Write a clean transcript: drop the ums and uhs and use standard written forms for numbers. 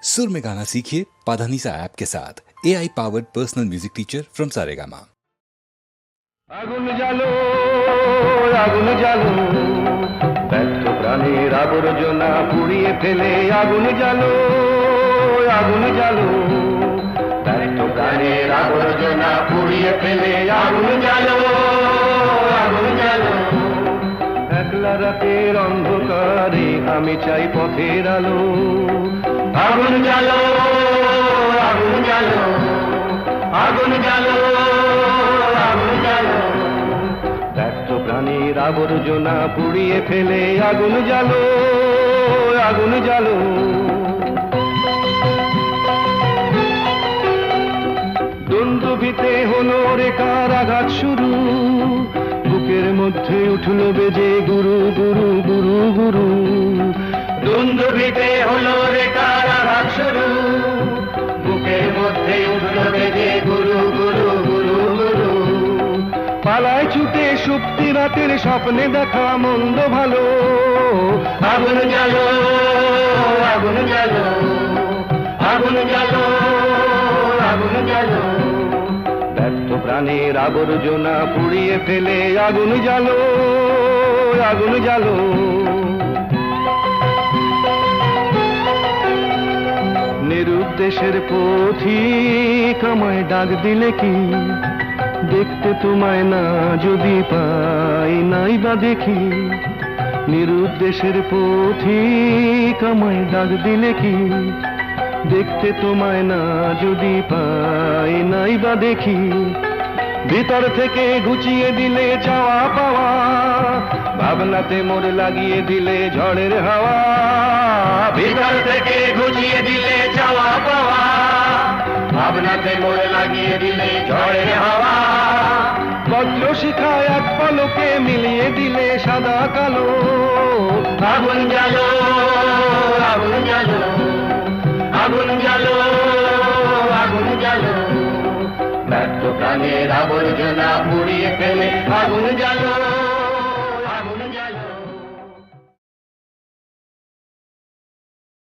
सुर में गाना सीखिए पाधानीसा ऐप के साथ AI powered personal music teacher from Saregama. আগুন জ্বালো আগুন জ্বালো ব্যর্থ প্রাণের আবর্জনা পুড়িয়ে ফেলে আগুন জ্বালো আগুন জ্বালো ব্যর্থ প্রাণের আবর্জনা পুড়িয়ে ফেলে আগুন জ্বালো আগুন জ্বালো একলা রাতের অন্ধকারে আমি চাই পথের আলো আগুন জ্বালো আগুন জ্বালো আগুন জ্বালো আগুন জ্বালো ব্যর্থ প্রাণীর আবর্জনা পুড়িয়ে ফেলে আগুন জ্বালো আগুন জ্বালো দ্বন্দ্বভিতে হলো রে কারাঘাত শুরু বুকের মধ্যে উঠলো বেজে গুরু গুরু গুরু গুরু দ্বন্দ্বভিতে হলো রে কারাঘাত শুরু বুকের মধ্যে উঠলো বেজে গুরু গুরু গুরু গুরু পালায় ছুটে সুপ্তি রাতের স্বপ্নে দেখা মন্দ ভালো আগুন জ্বালো আগুন জ্বালো আগুন জ্বালো আগুন জ্বালো ব্যর্থ প্রাণের আবর্জনা পুড়িয়ে ফেলে আগুন জ্বালো আগুন জ্বালো নিরুদ্দেশের পথিক আমায় ডাক দিলে কি দেখতে তোমায় না যদি পাই নাই বা দেখি নিরুদ্দেশের পথিক আমায় ডাক দিলে কি দেখতে তোমায় না যদি পাই নাই বা দেখি ভিতর থেকে ঘুচিয়ে দিলে চাওয়া পাওয়া ভাবনাতে মোর লাগিয়ে দিলে ঝড়ের হাওয়া ভিতর থেকে ঘুচিয়ে দিলে চাওয়া পাওয়া ভাবনাতে মোর লাগিয়ে দিলে ঝড়ের হাওয়া বজ্র শিখা এক পলকে মিলিয়ে দিলে সাদা কালো আগুন জ্বালো আগুন জ্বালো আগুন জ্বালো আগুন জ্বালো ব্যর্থ প্রাণের আবর্জনা পুড়িয়ে ফেলে আগুন জ্বালো